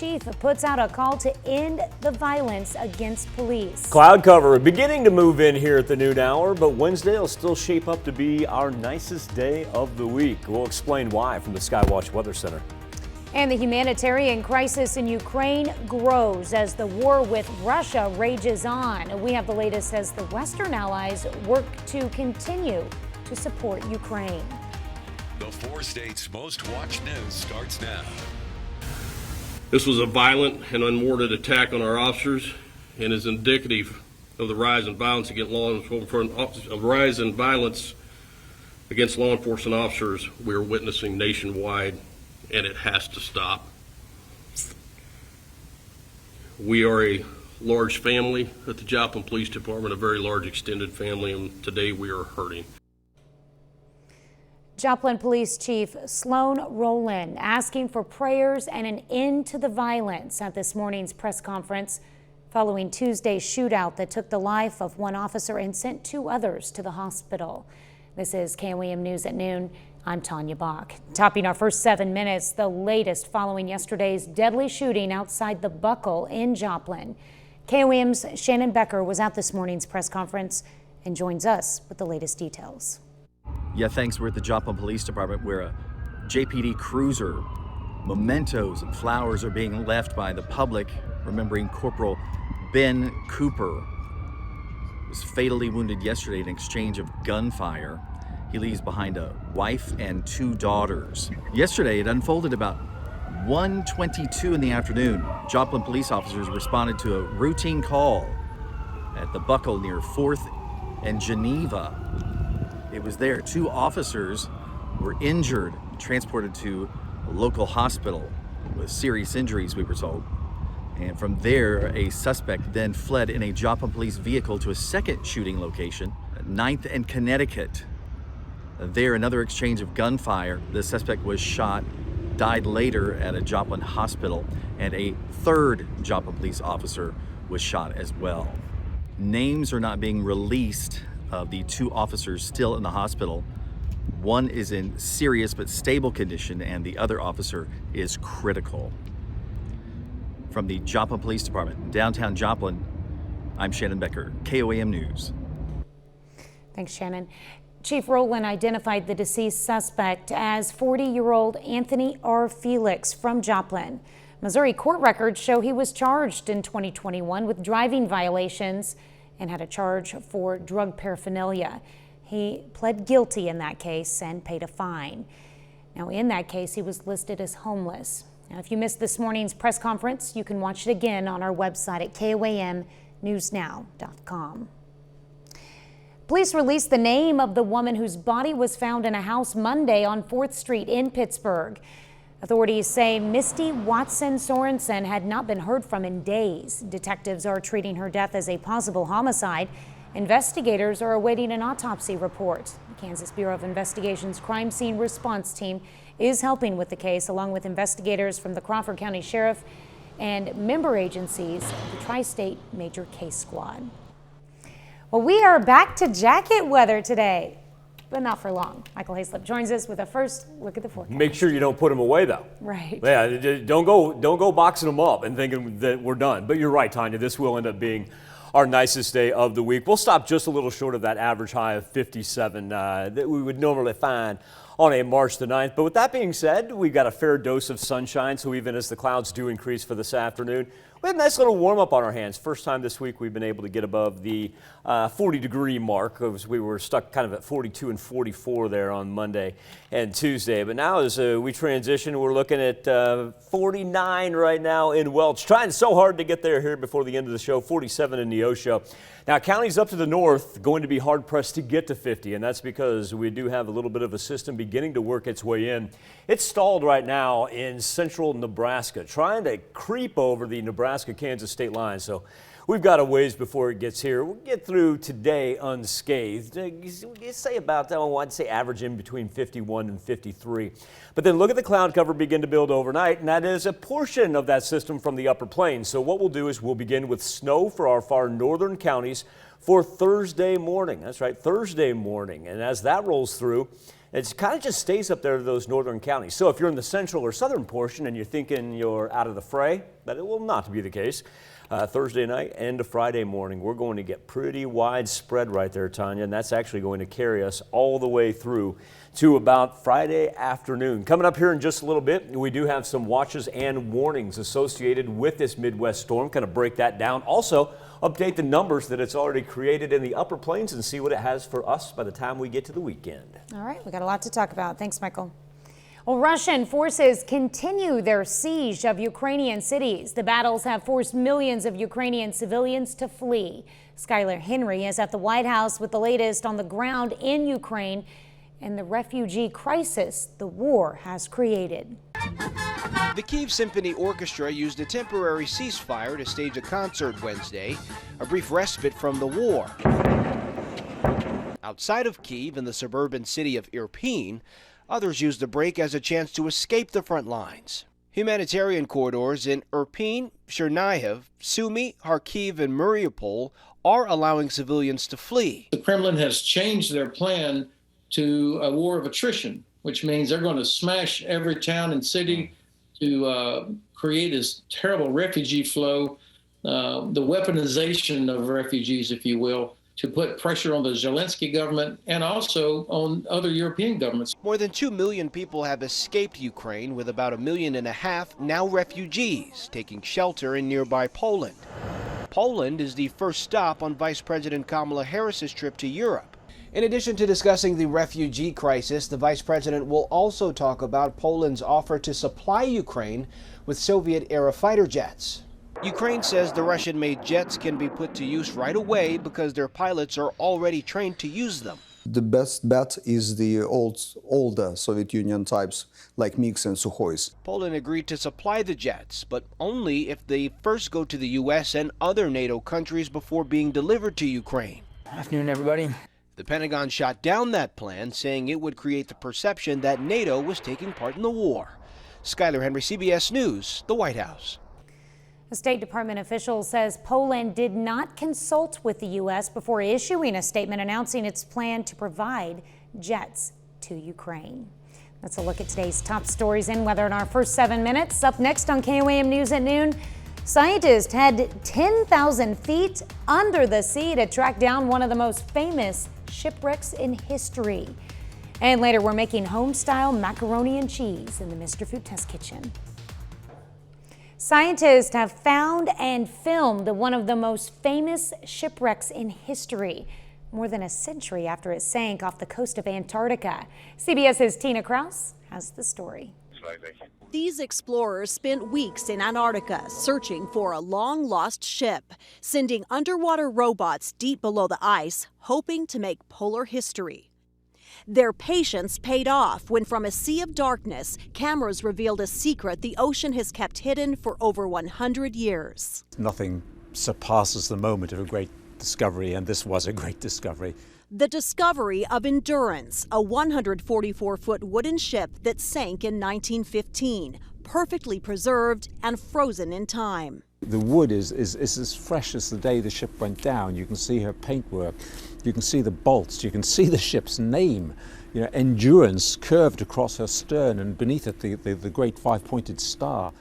chief puts out a call to end the violence against police. Cloud cover beginning to move in here at the noon hour, but Wednesday will still shape up to be our nicest day of the week. We'll explain why from the Skywatch Weather Center. And the humanitarian crisis in Ukraine grows as the war with Russia rages on. We have the latest as the Western allies work to continue to support Ukraine. The 4 states' most watched news starts now. This was a violent and unwarranted attack on our officers and is indicative of the rise in violence against law enforcement officers we are witnessing nationwide, and it has to stop. We are a large family at the Joplin Police Department, a very large extended family, and today we are hurting. Joplin Police Chief Sloan Rowland asking for prayers and an end to the violence at this morning's press conference following Tuesday's shootout that took the life of one officer and sent 2 others to the hospital. This is KOAM News at noon. I'm Tanya Bach. Topping our first 7 minutes, the latest following yesterday's deadly shooting outside the Buckle in Joplin. KOAM's Shannon Becker was at this morning's press conference and joins us with the latest details. Yeah, thanks. We're at the Joplin Police Department where a JPD cruiser, mementos and flowers are being left by the public, remembering Corporal Ben Cooper was fatally wounded yesterday in an exchange of gunfire. He leaves behind a wife and 2 daughters. Yesterday, it unfolded about 1:22 in the afternoon. Joplin police officers responded to a routine call at the Buckle near 4th and Geneva. It was there 2 officers were injured, transported to a local hospital with serious injuries, we were told. And from there, a suspect then fled in a Joplin police vehicle to a second shooting location, 9th and Connecticut. There, another exchange of gunfire. The suspect was shot, died later at a Joplin hospital, and a 3rd Joplin police officer was shot as well. Names are not being released of the 2 officers still in the hospital. One is in serious but stable condition, and the other officer is critical. From the Joplin Police Department, downtown Joplin, I'm Shannon Becker, KOAM News. Thanks, Shannon. Chief Rowland identified the deceased suspect as 40-year-old Anthony R. Felix from Joplin. Missouri court records show he was charged in 2021 with driving violations and had a charge for drug paraphernalia. He pled guilty in that case and paid a fine. Now, in that case, he was listed as homeless. Now, if you missed this morning's press conference, you can watch it again on our website at KOAMnewsnow.com. Police released the name of the woman whose body was found in a house Monday on 4th Street in Pittsburgh. Authorities say Misty Watson Sorensen had not been heard from in days. Detectives are treating her death as a possible homicide. Investigators are awaiting an autopsy report. The Kansas Bureau of Investigation's crime scene response team is helping with the case, along with investigators from the Crawford County Sheriff and member agencies of the Tri-State Major Case Squad. Well, we are back to jacket weather today, but not for long. Michael Hayslip joins us with a first look at the forecast. Make sure you don't put them away, though. Right. Yeah, don't go boxing them up and thinking that we're done. But you're right, Tanya. This will end up being our nicest day of the week. We'll stop just a little short of that average high of 57 that we would normally find on a March the 9th. But with that being said, we've got a fair dose of sunshine, so even as the clouds do increase for this afternoon, we had a nice little warm up on our hands. First time this week we've been able to get above the 40-degree mark, as we were stuck kind of at 42 and 44 there on Monday and Tuesday. But now as we transition, we're looking at 49 right now in Welch. Trying so hard to get there here before the end of the show, 47 in Neosho. Now, counties up to the north going to be hard-pressed to get to 50, and that's because we do have a little bit of a system beginning to work its way in. It's stalled right now in central Nebraska, trying to creep over the Nebraska-Kansas state line. So we've got a ways before it gets here. We'll get through today unscathed. You say about, I'd say average in between 51 and 53. But then look at the cloud cover begin to build overnight, and that is a portion of that system from the upper plains. So what we'll do is we'll begin with snow for our far northern counties for Thursday morning. That's right, Thursday morning. And as that rolls through, It kind of just stays up there to those northern counties. So if you're in the central or southern portion and you're thinking you're out of the fray, that it will not be the case. Thursday night and Friday morning, we're going to get pretty widespread right there, Tanya, and that's actually going to carry us all the way through to about Friday afternoon. Coming up here in just a little bit, we do have some watches and warnings associated with this Midwest storm. Kind of break that down. Also, update the numbers that it's already created in the upper plains and see what it has for us by the time we get to the weekend. All right, we got a lot to talk about. Thanks, Michael. Well, Russian forces continue their siege of Ukrainian cities. The battles have forced millions of Ukrainian civilians to flee. Skylar Henry is at the White House with the latest on the ground in Ukraine and the refugee crisis the war has created. The Kyiv Symphony Orchestra used a temporary ceasefire to stage a concert Wednesday, a brief respite from the war. Outside of Kyiv, in the suburban city of Irpin, others used the break as a chance to escape the front lines. Humanitarian corridors in Irpin, Chernihiv, Sumy, Kharkiv, and Mariupol are allowing civilians to flee. The Kremlin has changed their plan to a war of attrition, which means they're going to smash every town and city to create this terrible refugee flow, the weaponization of refugees, if you will, to put pressure on the Zelensky government and also on other European governments. More than 2 million people have escaped Ukraine, with about 1.5 million now refugees taking shelter in nearby Poland. Poland is the first stop on Vice President Kamala Harris's trip to Europe. In addition to discussing the refugee crisis, the Vice President will also talk about Poland's offer to supply Ukraine with Soviet-era fighter jets. Ukraine says the Russian-made jets can be put to use right away because their pilots are already trained to use them. The best bet is the older Soviet Union types like MiGs and Sukhois. Poland agreed to supply the jets, but only if they first go to the U.S. and other NATO countries before being delivered to Ukraine. Afternoon, everybody. The Pentagon shot down that plan, saying it would create the perception that NATO was taking part in the war. Skylar Henry, CBS News, the White House. A State Department official says Poland did not consult with the U.S. before issuing a statement announcing its plan to provide jets to Ukraine. That's a look at today's top stories and weather in our first 7 minutes. Up next on KOAM News at noon, scientists head 10,000 feet under the sea to track down one of the most famous shipwrecks in history. And later, we're making home-style macaroni and cheese in the Mr. Food Test Kitchen. Scientists have found and filmed one of the most famous shipwrecks in history, more than a century after it sank off the coast of Antarctica. CBS's Tina Kraus has the story. These explorers spent weeks in Antarctica searching for a long-lost ship, sending underwater robots deep below the ice, hoping to make polar history. Their patience paid off when, from a sea of darkness, cameras revealed a secret the ocean has kept hidden for over 100 years. Nothing surpasses the moment of a great discovery, and this was a great discovery. The discovery of Endurance, a 144-foot wooden ship that sank in 1915, perfectly preserved and frozen in time. The wood is as fresh as the day the ship went down. You can see her paintwork, you can see the bolts, you can see the ship's name. You know, Endurance curved across her stern, and beneath it the great five-pointed star.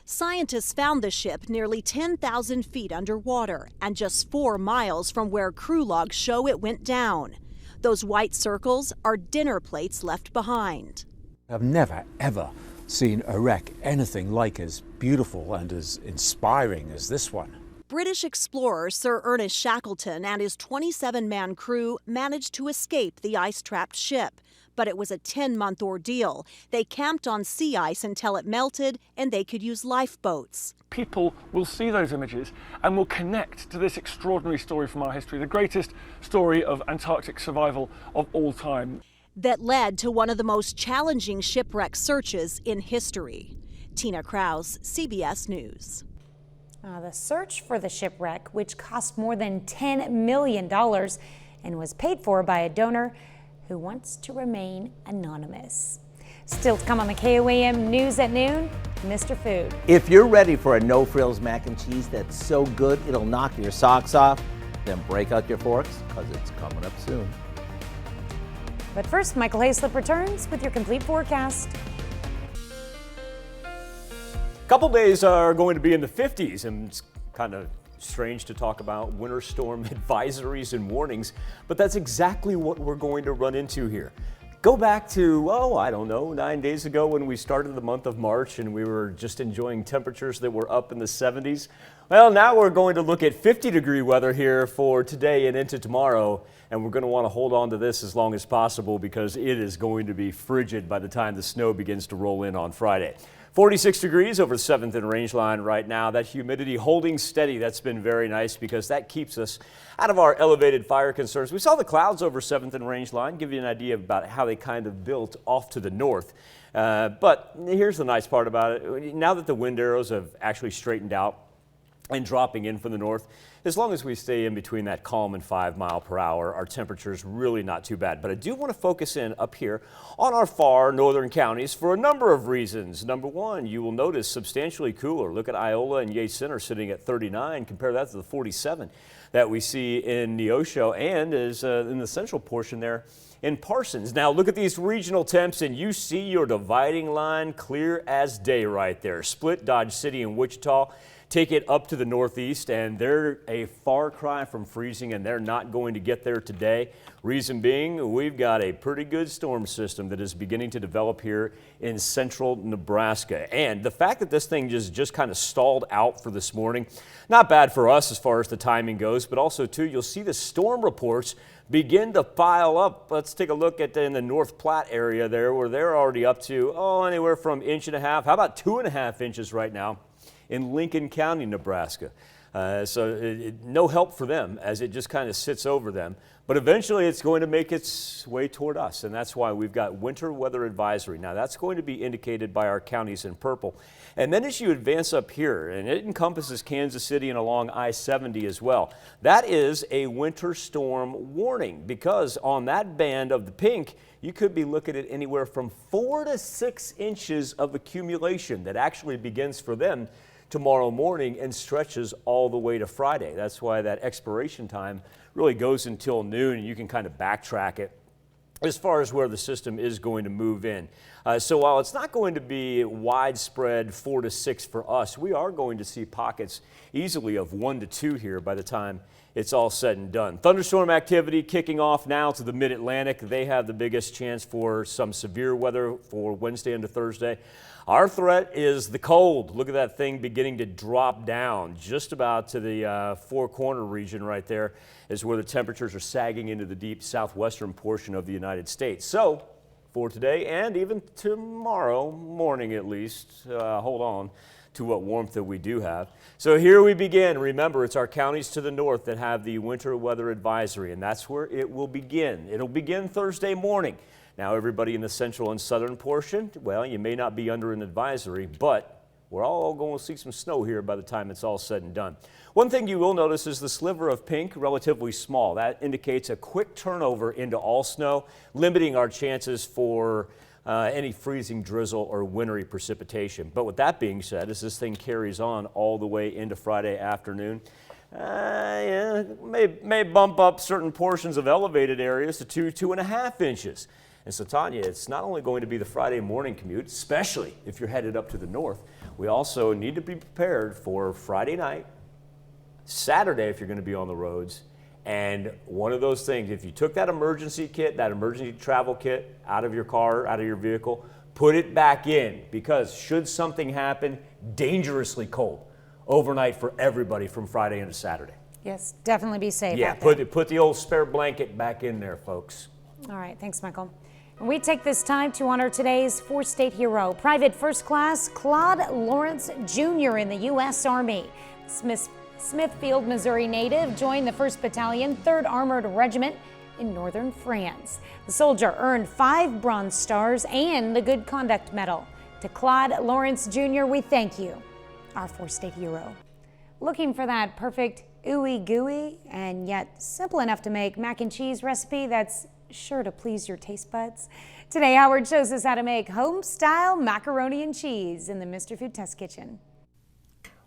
Scientists found the ship nearly 10,000 feet underwater and just 4 miles from where crew logs show it went down. Those white circles are dinner plates left behind. I've never, ever seen a wreck anything like as beautiful and as inspiring as this one. British explorer Sir Ernest Shackleton and his 27-man crew managed to escape the ice-trapped ship, but it was a 10-month ordeal. They camped on sea ice until it melted and they could use lifeboats. People will see those images and will connect to this extraordinary story from our history, the greatest story of Antarctic survival of all time. That led to one of the most challenging shipwreck searches in history. Tina Kraus, CBS News. The search for the shipwreck, which cost more than $10 million and was paid for by a donor who wants to remain anonymous. Still to come on the KOAM News at noon, Mr. Food. If you're ready for a no-frills mac and cheese that's so good it'll knock your socks off, then break out your forks because it's coming up soon. But first, Michael Hayslip returns with your complete forecast. A couple days are going to be in the 50s, and it's kind of strange to talk about winter storm advisories and warnings, but that's exactly what we're going to run into here. Go back to, I don't know, 9 days ago when we started the month of March and we were just enjoying temperatures that were up in the 70s. Well, now we're going to look at 50-degree weather here for today and into tomorrow, and we're going to want to hold on to this as long as possible because it is going to be frigid by the time the snow begins to roll in on Friday. 46 degrees over 7th and Range Line right now. That humidity holding steady. That's been very nice because that keeps us out of our elevated fire concerns. We saw the clouds over 7th and Range Line, give you an idea about how they kind of built off to the north. But here's the nice part about it. Now that the wind arrows have actually straightened out and dropping in from the north, as long as we stay in between that calm and 5 mile per hour, our temperature is really not too bad. But I do want to focus in up here on our far northern counties for a number of reasons. Number one, you will notice substantially cooler. Look at Iola and Yates Center sitting at 39. Compare that to the 47 that we see in Neosho and is in the central portion there in Parsons. Now look at these regional temps and you see your dividing line clear as day right there. Split, Dodge City, and Wichita. Take it up to the northeast, and they're a far cry from freezing, and they're not going to get there today. Reason being, we've got a pretty good storm system that is beginning to develop here in central Nebraska. And the fact that this thing just kind of stalled out for this morning, not bad for us as far as the timing goes, but also, too, you'll see the storm reports begin to pile up. Let's take a look at in the North Platte area there, where they're already up to, anywhere from 1.5 inches. How about 2.5 inches right now in Lincoln County, Nebraska. No help for them as it just kind of sits over them. But eventually it's going to make its way toward us, and that's why we've got winter weather advisory. Now that's going to be indicated by our counties in purple. And then as you advance up here, and it encompasses Kansas City and along I-70 as well, that is a winter storm warning because on that band of the pink, you could be looking at anywhere from 4 to 6 inches of accumulation that actually begins for them tomorrow morning and stretches all the way to Friday. That's why that expiration time really goes until noon, and you can kind of backtrack it as far as where the system is going to move in. So while it's not going to be widespread 4 to 6 for us, we are going to see pockets easily of 1 to 2 here by the time it's all said and done. Thunderstorm activity kicking off now to the mid-Atlantic. They have the biggest chance for some severe weather for Wednesday into Thursday. Our threat is the cold. Look at that thing beginning to drop down just about to the Four Corner region right there is where the temperatures are sagging into the deep southwestern portion of the United States. So for today and even tomorrow morning at least, hold on to what warmth that we do have. So here we begin. Remember, it's our counties to the north that have the winter weather advisory, and that's where it will begin. It'll begin Thursday morning. Now, everybody in the central and southern portion, well, you may not be under an advisory, but we're all going to see some snow here by the time it's all said and done. One thing you will notice is the sliver of pink, relatively small. That indicates a quick turnover into all snow, limiting our chances for any freezing drizzle or wintry precipitation. But with that being said, as this thing carries on all the way into Friday afternoon, may bump up certain portions of elevated areas to 2.5 inches. And so, Tanya, it's not only going to be the Friday morning commute, especially if you're headed up to the north, we also need to be prepared for Friday night, Saturday if you're going to be on the roads, and one of those things, if you took that emergency kit, that emergency travel kit out of your car, out of your vehicle, put it back in because should something happen, dangerously cold overnight for everybody from Friday into Saturday. Yes, definitely be safe. Yeah, put the old spare blanket back in there, folks. All right, thanks, Michael. And we take this time to honor today's four-state hero, Private First Class Claude Lawrence Jr. in the U.S. Army. Smithfield, Missouri native joined the 1st Battalion, 3rd Armored Regiment in northern France. The soldier earned 5 Bronze Stars and the Good Conduct Medal. To Claude Lawrence Jr., we thank you, our four-state hero. Looking for that perfect ooey gooey and yet simple enough to make mac and cheese recipe that's sure to please your taste buds? Today, Howard shows us how to make home-style macaroni and cheese in the Mr. Food Test Kitchen.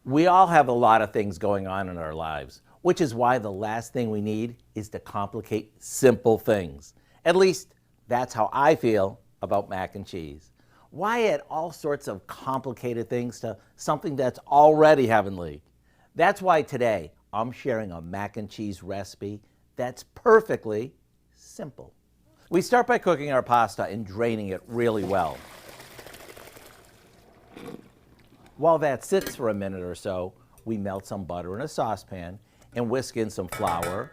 We all have a lot of things going on in our lives, which is why the last thing we need is to complicate simple things. At least, That's how I feel about mac and cheese. Why add all sorts of complicated things to something that's already heavenly? That's why today I'm sharing a mac and cheese recipe that's perfectly simple. We start by cooking our pasta and draining it really well. While that sits for a minute or so, we melt some butter in a saucepan and whisk in some flour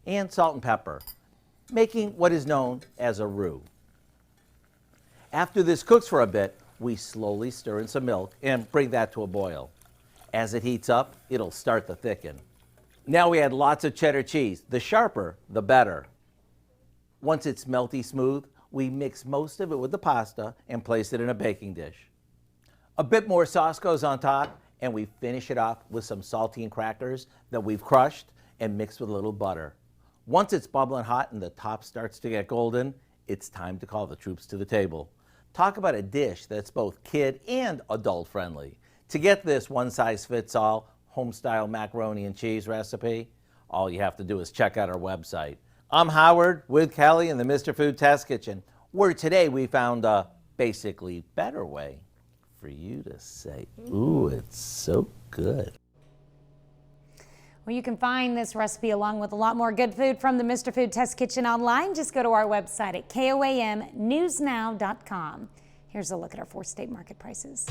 and salt and pepper, making what is known as a roux. After this cooks for a bit, we slowly stir in some milk and bring that to a boil. As it heats up, it'll start to thicken. Now we add lots of cheddar cheese. The sharper, the better. Once it's melty smooth, we mix most of it with the pasta and place it in a baking dish. A bit more sauce goes on top, and we finish it off with some saltine crackers that we've crushed and mixed with a little butter. Once it's bubbling hot and the top starts to get golden, it's time to call the troops to the table. Talk about a dish that's both kid and adult friendly. To get this one-size-fits-all home-style macaroni and cheese recipe, all you have to do is check out our website. I'm Howard with Kelly in the Mr. Food Test Kitchen, where today we found a basically better way for you to say, ooh, it's so good. Well, you can find this recipe along with a lot more good food from the Mr. Food Test Kitchen online. Just go to our website at KOAMnewsnow.com. Here's a look at our 4-state market prices.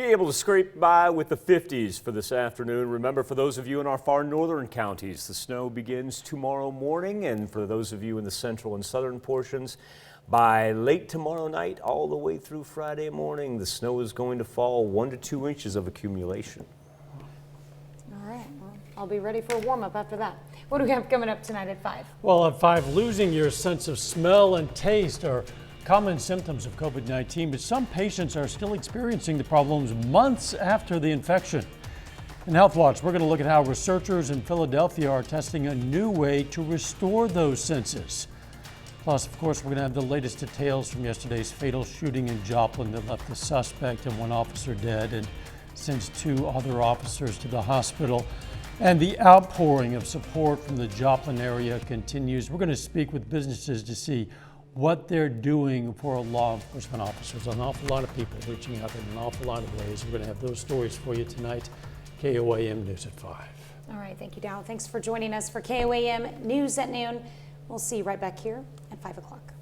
Able to scrape by with the 50s for this afternoon. Remember, for those of you in our far northern counties, the snow begins tomorrow morning, and for those of you in the central and southern portions, by late tomorrow night all the way through Friday morning, the snow is going to fall 1 to 2 inches of accumulation. All right, well, I'll be ready for a warm-up after that. What do we have coming up tonight at 5? Well, at 5, losing your sense of smell and taste are common symptoms of COVID-19, but some patients are still experiencing the problems months after the infection. In Health Watch, we're going to look at how researchers in Philadelphia are testing a new way to restore those senses. Plus, of course, we're going to have the latest details from yesterday's fatal shooting in Joplin that left the suspect and 1 officer dead and sends 2 other officers to the hospital. And the outpouring of support from the Joplin area continues. We're going to speak with businesses to see what they're doing for law enforcement officers. An awful lot of people reaching out in an awful lot of ways. We're going to have those stories for you tonight. KOAM News at 5. All right, thank you, Dow. Thanks for joining us for KOAM News at noon. We'll see you right back here at 5 o'clock.